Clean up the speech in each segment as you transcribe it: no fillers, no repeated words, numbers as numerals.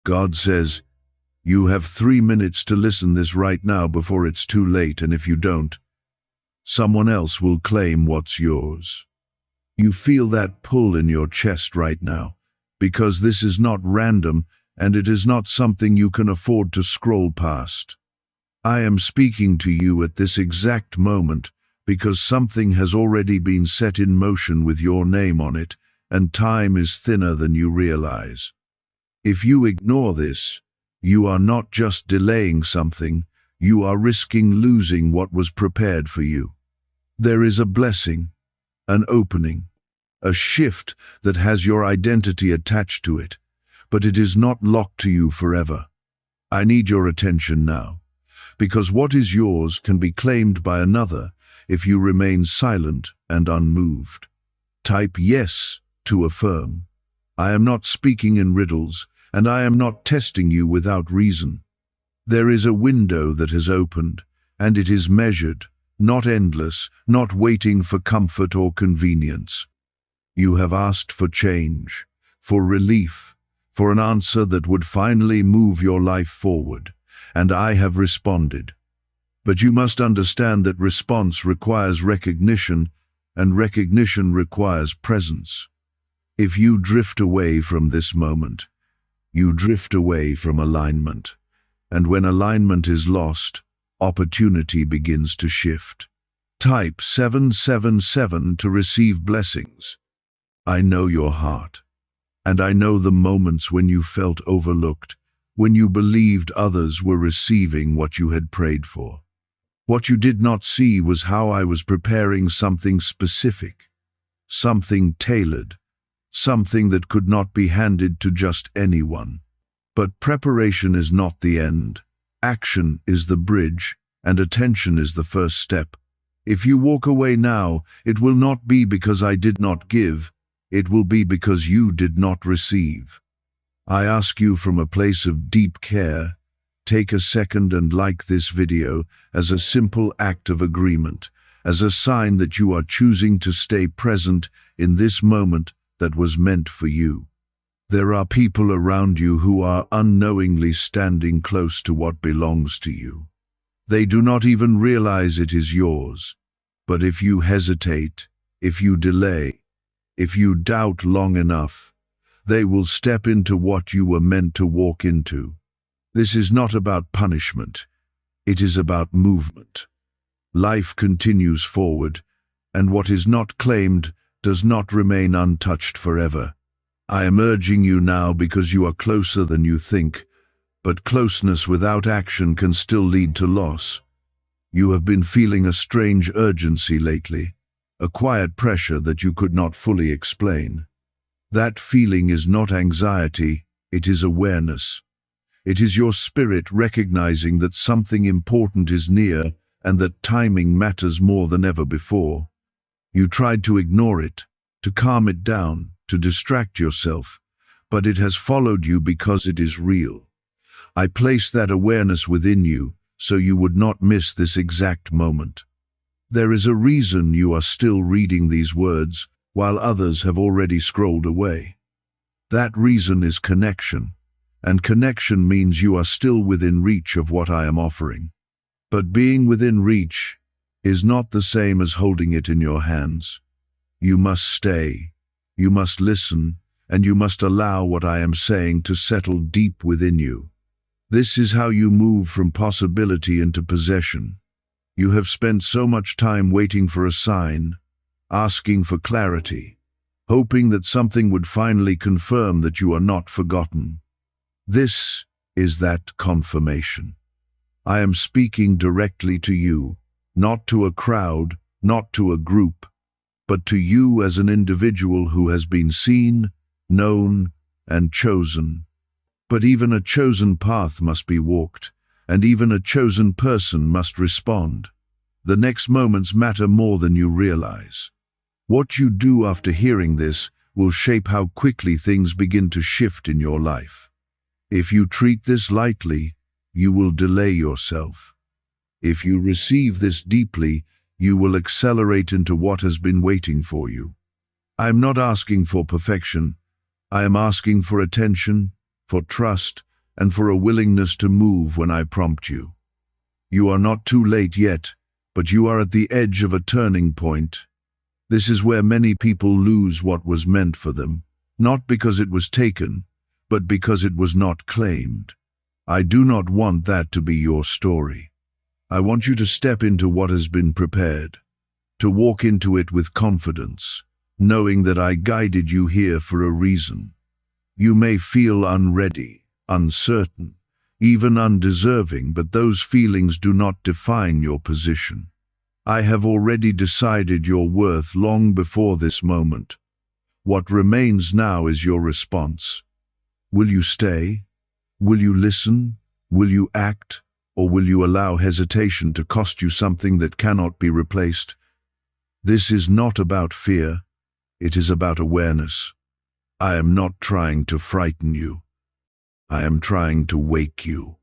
God says, you have 3 minutes to listen this right now before it's too late, and if you don't, someone else will claim what's yours. You feel that pull in your chest right now, because this is not random and it is not something you can afford to scroll past. I am speaking to you at this exact moment because something has already been set in motion with your name on it, and time is thinner than you realize. If you ignore this, you are not just delaying something, you are risking losing what was prepared for you. There is a blessing, an opening, a shift that has your identity attached to it, but it is not locked to you forever. I need your attention now, because what is yours can be claimed by another if you remain silent and unmoved. Type yes to affirm. I am not speaking in riddles, and I am not testing you without reason. There is a window that has opened, and it is measured, not endless, not waiting for comfort or convenience. You have asked for change, for relief, for an answer that would finally move your life forward, and I have responded. But you must understand that response requires recognition, and recognition requires presence. If you drift away from this moment, you drift away from alignment. And when alignment is lost, opportunity begins to shift. Type 777 to receive blessings. I know your heart, and I know the moments when you felt overlooked, when you believed others were receiving what you had prayed for. What you did not see was how I was preparing something specific, something tailored, something that could not be handed to just anyone. But preparation is not the end. Action is the bridge, and attention is the first step. If you walk away now, it will not be because I did not give, it will be because you did not receive. I ask you from a place of deep care, take a second and like this video as a simple act of agreement, as a sign that you are choosing to stay present in this moment that was meant for you. There are people around you who are unknowingly standing close to what belongs to you. They do not even realize it is yours. But if you hesitate, if you delay, if you doubt long enough, they will step into what you were meant to walk into. This is not about punishment. It is about movement. Life continues forward, and what is not claimed does not remain untouched forever. I am urging you now because you are closer than you think, but closeness without action can still lead to loss. You have been feeling a strange urgency lately, a quiet pressure that you could not fully explain. That feeling is not anxiety, it is awareness. It is your spirit recognizing that something important is near and that timing matters more than ever before. You tried to ignore it, to calm it down, to distract yourself, but it has followed you because it is real. I place that awareness within you so you would not miss this exact moment. There is a reason you are still reading these words while others have already scrolled away. That reason is connection, and connection means you are still within reach of what I am offering. But being within reach is not the same as holding it in your hands. You must stay, you must listen, and you must allow what I am saying to settle deep within you. This is how you move from possibility into possession. You have spent so much time waiting for a sign, asking for clarity, hoping that something would finally confirm that you are not forgotten. This is that confirmation. I am speaking directly to you, not to a crowd, not to a group, but to you as an individual who has been seen, known, and chosen. But even a chosen path must be walked, and even a chosen person must respond. The next moments matter more than you realize. What you do after hearing this will shape how quickly things begin to shift in your life. If you treat this lightly, you will delay yourself. If you receive this deeply, you will accelerate into what has been waiting for you. I am not asking for perfection. I am asking for attention, for trust, and for a willingness to move when I prompt you. You are not too late yet, but you are at the edge of a turning point. This is where many people lose what was meant for them, not because it was taken, but because it was not claimed. I do not want that to be your story. I want you to step into what has been prepared, to walk into it with confidence, knowing that I guided you here for a reason. You may feel unready, uncertain, even undeserving, but those feelings do not define your position. I have already decided your worth long before this moment. What remains now is your response. Will you stay? Will you listen? Will you act? Or will you allow hesitation to cost you something that cannot be replaced? This is not about fear. It is about awareness. I am not trying to frighten you. I am trying to wake you.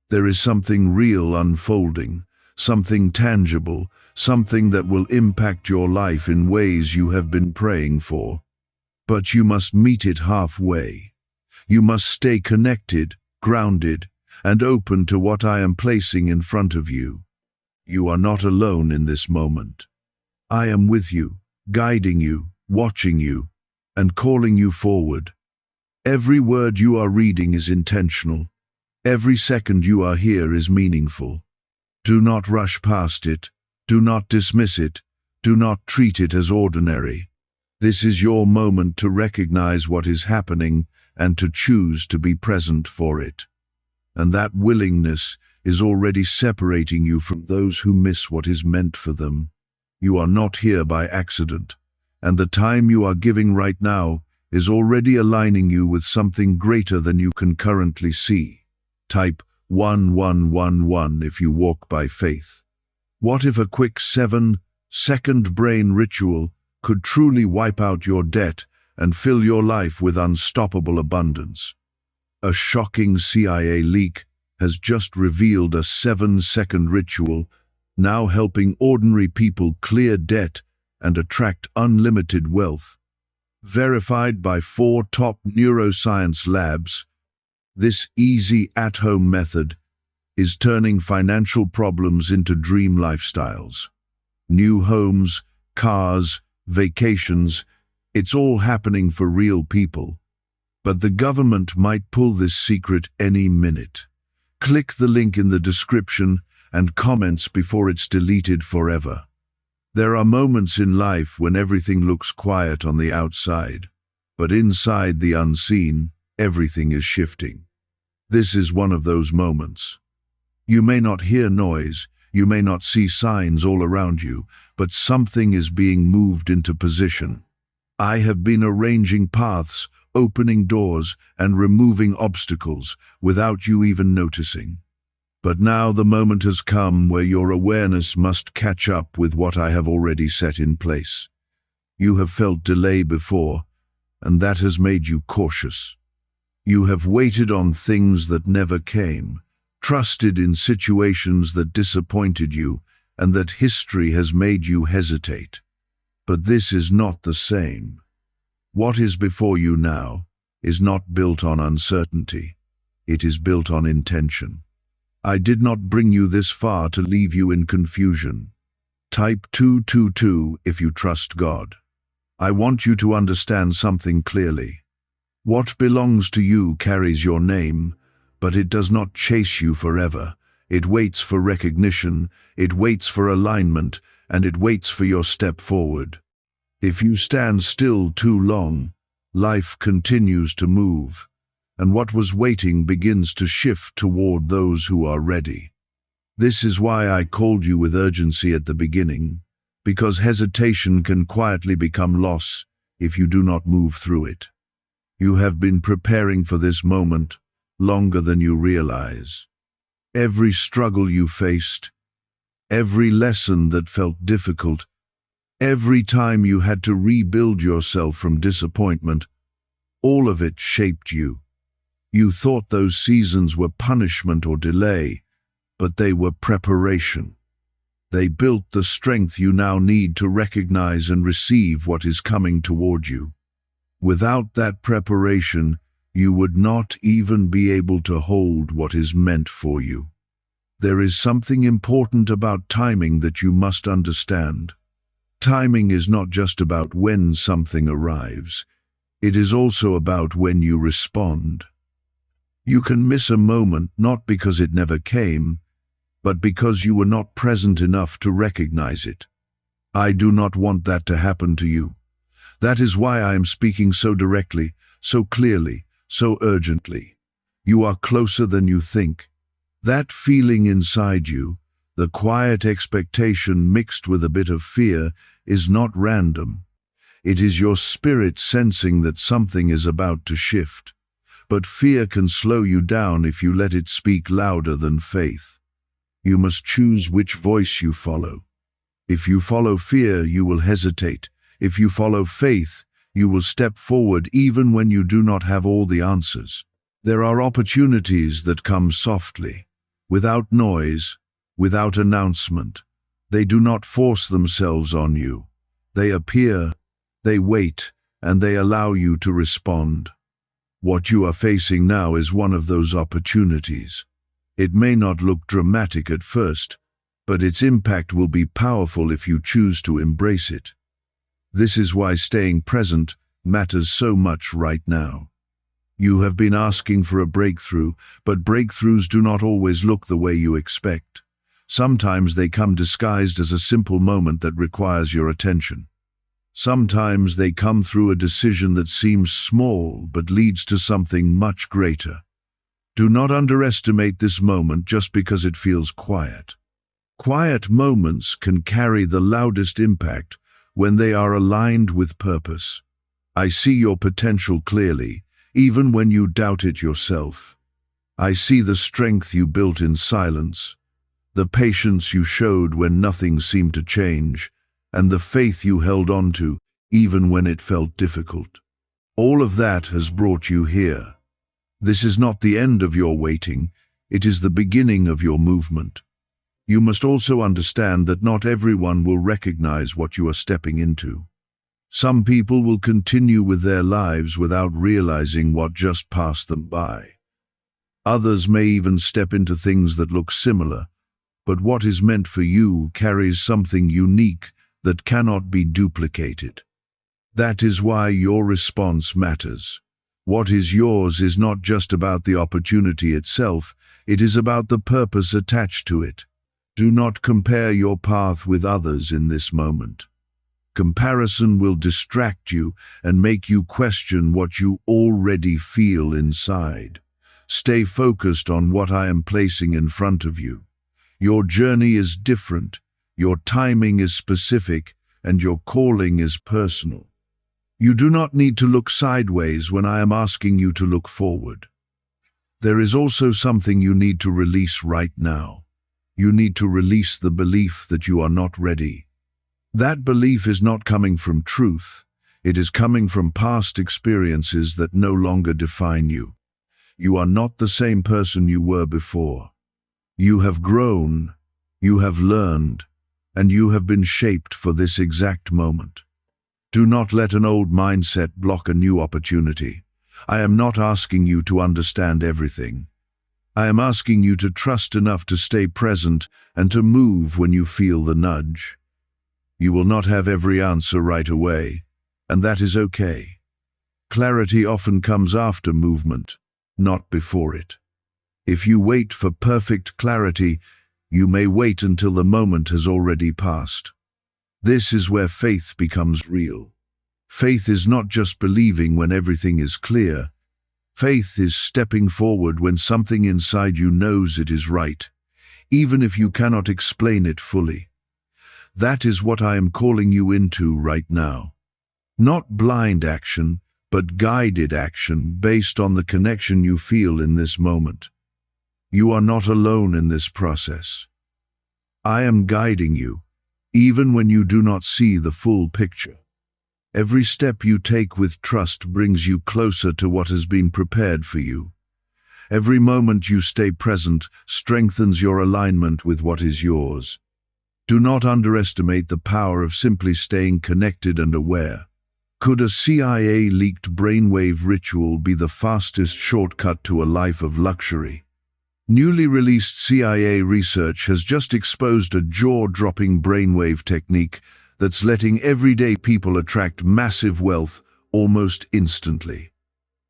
There is something real unfolding, something tangible, something that will impact your life in ways you have been praying for. But you must meet it halfway. You must stay connected, grounded, and open to what I am placing in front of you. You are not alone in this moment. I am with you, guiding you, watching you, and calling you forward. Every word you are reading is intentional. Every second you are here is meaningful. Do not rush past it. Do not dismiss it. Do not treat it as ordinary. This is your moment to recognize what is happening and to choose to be present for it. And that willingness is already separating you from those who miss what is meant for them. You are not here by accident, and the time you are giving right now is already aligning you with something greater than you can currently see. Type 1111 if you walk by faith. What if a quick 7-second brain ritual could truly wipe out your debt and fill your life with unstoppable abundance? A shocking CIA leak has just revealed a 7-second ritual now helping ordinary people clear debt and attract unlimited wealth. Verified by 4 top neuroscience labs, this easy at-home method is turning financial problems into dream lifestyles. New homes, cars, vacations, it's all happening for real people. But the government might pull this secret any minute. Click the link in the description and comments before it's deleted forever. There are moments in life when everything looks quiet on the outside, but inside the unseen, everything is shifting. This is one of those moments. You may not hear noise, you may not see signs all around you, but something is being moved into position. I have been arranging paths, opening doors, and removing obstacles without you even noticing. But now the moment has come where your awareness must catch up with what I have already set in place. You have felt delay before, and that has made you cautious. You have waited on things that never came, trusted in situations that disappointed you, and that history has made you hesitate. But this is not the same. What is before you now is not built on uncertainty. It is built on intention. I did not bring you this far to leave you in confusion. Type 222 if you trust God. I want you to understand something clearly. What belongs to you carries your name, but it does not chase you forever. It waits for recognition, it waits for alignment, and it waits for your step forward. If you stand still too long, life continues to move, and what was waiting begins to shift toward those who are ready. This is why I called you with urgency at the beginning, because hesitation can quietly become loss if you do not move through it. You have been preparing for this moment longer than you realize. Every struggle you faced, every lesson that felt difficult, every time you had to rebuild yourself from disappointment, all of it shaped you. You thought those seasons were punishment or delay, but they were preparation. They built the strength you now need to recognize and receive what is coming toward you. Without that preparation, you would not even be able to hold what is meant for you. There is something important about timing that you must understand. Timing is not just about when something arrives. It is also about when you respond. You can miss a moment not because it never came, but because you were not present enough to recognize it. I do not want that to happen to you. That is why I am speaking so directly, so clearly, so urgently. You are closer than you think. That feeling inside you, the quiet expectation mixed with a bit of fear, is not random. It is your spirit sensing that something is about to shift. But fear can slow you down if you let it speak louder than faith. You must choose which voice you follow. If you follow fear, you will hesitate. If you follow faith, you will step forward even when you do not have all the answers. There are opportunities that come softly, without noise, without announcement. They do not force themselves on you. They appear, they wait, and they allow you to respond. What you are facing now is one of those opportunities. It may not look dramatic at first, but its impact will be powerful if you choose to embrace it. This is why staying present matters so much right now. You have been asking for a breakthrough, but breakthroughs do not always look the way you expect. Sometimes they come disguised as a simple moment that requires your attention. Sometimes they come through a decision that seems small but leads to something much greater. Do not underestimate this moment just because it feels quiet. Quiet moments can carry the loudest impact when they are aligned with purpose. I see your potential clearly, even when you doubt it yourself. I see the strength you built in silence, the patience you showed when nothing seemed to change, and the faith you held on to even when it felt difficult. All of that has brought you here. This is not the end of your waiting, it is the beginning of your movement. You must also understand that not everyone will recognize what you are stepping into. Some people will continue with their lives without realizing what just passed them by. Others may even step into things that look similar, but what is meant for you carries something unique that cannot be duplicated. That is why your response matters. What is yours is not just about the opportunity itself, it is about the purpose attached to it. Do not compare your path with others in this moment. Comparison will distract you and make you question what you already feel inside. Stay focused on what I am placing in front of you. Your journey is different, your timing is specific, and your calling is personal. You do not need to look sideways when I am asking you to look forward. There is also something you need to release right now. You need to release the belief that you are not ready. That belief is not coming from truth. It is coming from past experiences that no longer define you. You are not the same person you were before. You have grown, you have learned, and you have been shaped for this exact moment. Do not let an old mindset block a new opportunity. I am not asking you to understand everything. I am asking you to trust enough to stay present and to move when you feel the nudge. You will not have every answer right away, and that is okay. Clarity often comes after movement, not before it. If you wait for perfect clarity, you may wait until the moment has already passed. This is where faith becomes real. Faith is not just believing when everything is clear. Faith is stepping forward when something inside you knows it is right, even if you cannot explain it fully. That is what I am calling you into right now. Not blind action, but guided action based on the connection you feel in this moment. You are not alone in this process. I am guiding you, even when you do not see the full picture. Every step you take with trust brings you closer to what has been prepared for you. Every moment you stay present strengthens your alignment with what is yours. Do not underestimate the power of simply staying connected and aware. Could a CIA-leaked brainwave ritual be the fastest shortcut to a life of luxury? Newly released CIA research has just exposed a jaw-dropping brainwave technique that's letting everyday people attract massive wealth almost instantly.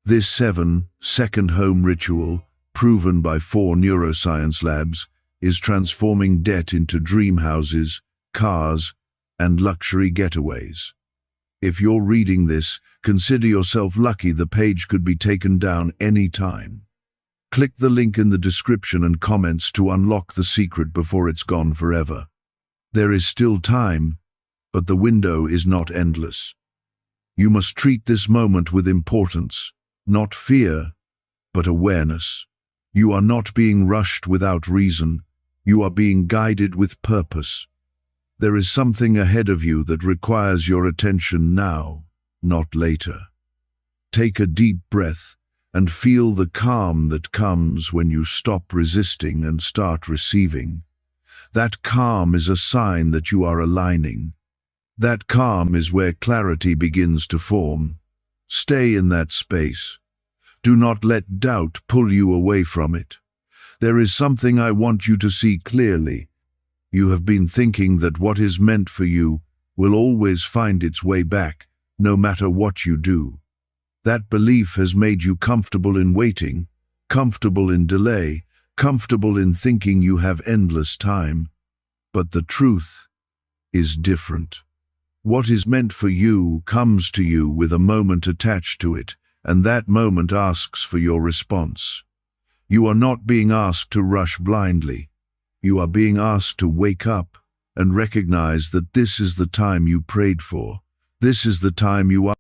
This 7-second home ritual, proven by 4 neuroscience labs, is transforming debt into dream houses, cars, and luxury getaways. If you're reading this, consider yourself lucky. The page could be taken down any time. Click the link in the description and comments to unlock the secret before it's gone forever. There is still time, but the window is not endless. You must treat this moment with importance, not fear, but awareness. You are not being rushed without reason. You are being guided with purpose. There is something ahead of you that requires your attention now, not later. Take a deep breath and feel the calm that comes when you stop resisting and start receiving. That calm is a sign that you are aligning. That calm is where clarity begins to form. Stay in that space. Do not let doubt pull you away from it. There is something I want you to see clearly. You have been thinking that what is meant for you will always find its way back, no matter what you do. That belief has made you comfortable in waiting, comfortable in delay, comfortable in thinking you have endless time. But the truth is different. What is meant for you comes to you with a moment attached to it, and that moment asks for your response. You are not being asked to rush blindly. You are being asked to wake up and recognize that this is the time you prayed for. This is the time you